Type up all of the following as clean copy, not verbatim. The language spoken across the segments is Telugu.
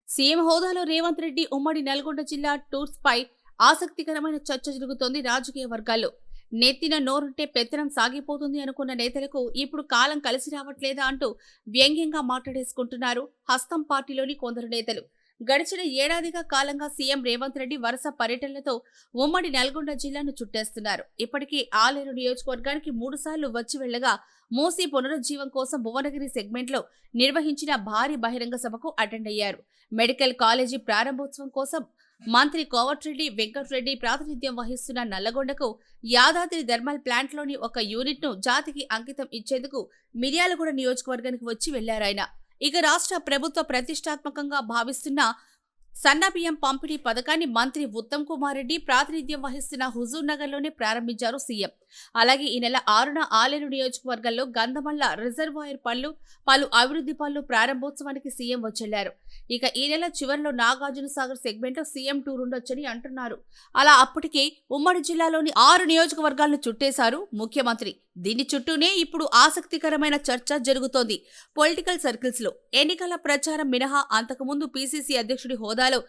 సీఎం హోదాలో రేవంత్ రెడ్డి ఉమ్మడి నల్గొండ జిల్లా టూర్స్ పై ఆసక్తికరమైన చర్చ జరుగుతోంది రాజకీయ వర్గాల్లో. నెత్తిన నోరుంటే పెత్తనం సాగిపోతుంది అనుకున్న నేతలకు ఇప్పుడు కాలం కలిసి రావట్లేదా అంటూ వ్యంగ్యంగా మాట్లాడేసుకుంటున్నారు హస్తం పార్టీలోని కొందరు నేతలు. గడిచిన ఏడాదిగా కాలంగా సీఎం రేవంత్ రెడ్డి వరుస పర్యటనలతో ఉమ్మడి నల్గొండ జిల్లాను చుట్టేస్తున్నారు. ఇప్పటికీ ఆలేరు నియోజకవర్గానికి 3 సార్లు వచ్చి వెళ్లగా మూసీ పునరుజ్జీవం కోసం భువనగిరి సెగ్మెంట్లో నిర్వహించిన భారీ బహిరంగ సభకు అటెండ్ అయ్యారు. మెడికల్ కాలేజీ ప్రారంభోత్సవం కోసం మంత్రి కోమటిరెడ్డి వెంకటరెడ్డి ప్రాతినిధ్యం వహిస్తున్న నల్లగొండకు యాదాద్రి థర్మల్ ప్లాంట్లోని ఒక యూనిట్ను జాతికి అంకితం ఇచ్చేందుకు మిర్యాలగూడ నియోజకవర్గానికి వచ్చి వెళ్లారాయన. ఇక రాష్ట్ర ప్రభుత్వ ప్రతిష్టాత్మకంగా భావిస్తున్న సన్నబియ్యం పంపిణీ పథకాన్ని మంత్రి ఉత్తమ్ కుమార్ రెడ్డి ప్రాతినిధ్యం వహిస్తున్న హుజూర్ నగర్ లోనే ప్రారంభించారు సీఎం. అలాగే ఈ నెల 6న ఆలేరు నియోజకవర్గంలో గంధమల్ల రిజర్వాయర్ పలు అభివృద్ధి పనులు ప్రారంభోత్సవానికి సీఎం వచ్చెళ్లారు. ఇక ఈ నెల చివరిలో నాగార్జున సాగర్ సెగ్మెంట్ లో సీఎం టూర్ ఉండొచ్చని అంటున్నారు. అలా అప్పటికే ఉమ్మడి జిల్లాలోని 6 నియోజకవర్గాలను చుట్టేశారు ముఖ్యమంత్రి. దీని చుట్టూనే ఇప్పుడు ఆసక్తికరమైన చర్చ జరుగుతోంది పొలిటికల్ సర్కిల్స్ లో. ఎన్నికల ప్రచారం మినహా అంతకుముందు పీసీసీ అధ్యక్షుడి హోదాలో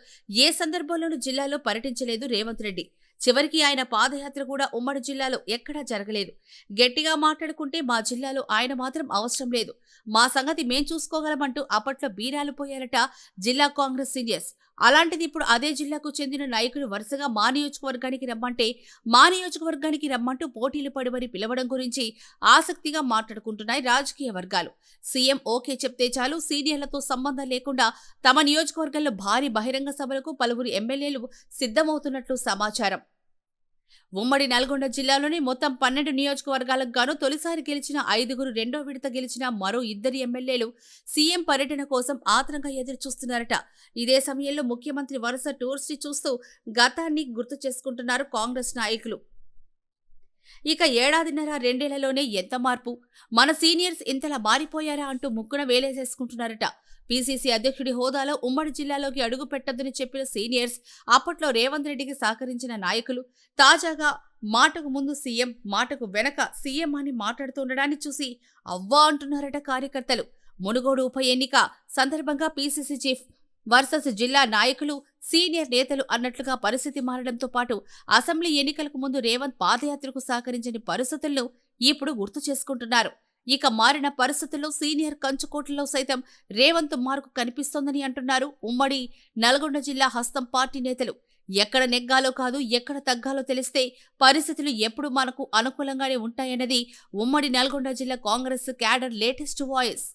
ఏ సందర్భంలోనూ జిల్లాలో పర్యటించలేదు రేవంత్ రెడ్డి. చివరికి ఆయన పాదయాత్ర కూడా ఉమ్మడి జిల్లాలో ఎక్కడా జరగలేదు. గట్టిగా మాట్లాడుకుంటే మా జిల్లాలో ఆయన మాత్రం అవసరం లేదు, మా సంగతి మేం చూసుకోగలమంటూ అప్పట్లో బీరాలు పోయారట జిల్లా కాంగ్రెస్ సీనియర్స్. అలాంటిది ఇప్పుడు అదే జిల్లాకు చెందిన నాయకులు వరుసగా మా నియోజకవర్గానికి రమ్మంటూ పోటీలు పడి మరీ పిలవడం గురించి ఆసక్తిగా మాట్లాడుకుంటున్నాయి రాజకీయ వర్గాలు. సీఎం ఓకే చెప్తే చాలు, సీనియర్లతో సంబంధం లేకుండా తమ నియోజకవర్గంలో భారీ బహిరంగ సభలకు పలువురు ఎమ్మెల్యేలు సిద్ధమవుతున్నట్లు సమాచారం. ఉమ్మడి నల్గొండ జిల్లాలోని మొత్తం 12 నియోజకవర్గాలకు గాను తొలిసారి గెలిచిన 5గురు, రెండో విడత గెలిచిన మరో 2 ఎమ్మెల్యేలు సీఎం పర్యటన కోసం ఆత్రంగా ఎదురుచూస్తున్నారట. ఇదే సమయంలో ముఖ్యమంత్రి వరుస టూర్స్ ని చూస్తూ గతాన్ని గుర్తు చేసుకుంటున్నారు కాంగ్రెస్ నాయకులు. ఇక ఏడాదిన్నర రెండేళ్లలోనే ఎంత మార్పు, మన సీనియర్స్ ఇంతలా మారిపోయారా అంటూ ముక్కున వేలేసేసుకుంటున్నారట. పీసీసీ అధ్యక్షుడి హోదాలో ఉమ్మడి జిల్లాలోకి అడుగు పెట్టొద్దని చెప్పిన సీనియర్స్, అప్పట్లో రేవంత్ రెడ్డికి సహకరించిన నాయకులు తాజాగా మాటకు ముందు సీఎం, మాటకు వెనక సీఎం అని మాట్లాడుతుండడాన్ని చూసి అవ్వా అంటున్నారట కార్యకర్తలు. మునుగోడు ఉప ఎన్నిక సందర్భంగా పీసీసీ చీఫ్ వర్సెస్ జిల్లా నాయకులు, సీనియర్ నేతలు అన్నట్లుగా పరిస్థితి మారడంతో పాటు అసెంబ్లీ ఎన్నికలకు ముందు రేవంత్ పాదయాత్రకు సహకరించని పరిస్థితులను ఇప్పుడు గుర్తు చేసుకుంటున్నారు. ఇక మారిన పరిస్థితుల్లో సీనియర్ కంచుకోట్లలో సైతం రేవంత్ మార్కు కనిపిస్తోందని అంటున్నారు ఉమ్మడి నల్గొండ జిల్లా హస్తం పార్టీ నేతలు. ఎక్కడ నెగ్గాలో కాదు, ఎక్కడ తగ్గాలో తెలిస్తే పరిస్థితులు ఎప్పుడు మనకు అనుకూలంగానే ఉంటాయన్నది ఉమ్మడి నల్గొండ జిల్లా కాంగ్రెస్ క్యాడర్ లేటెస్ట్ వాయిస్.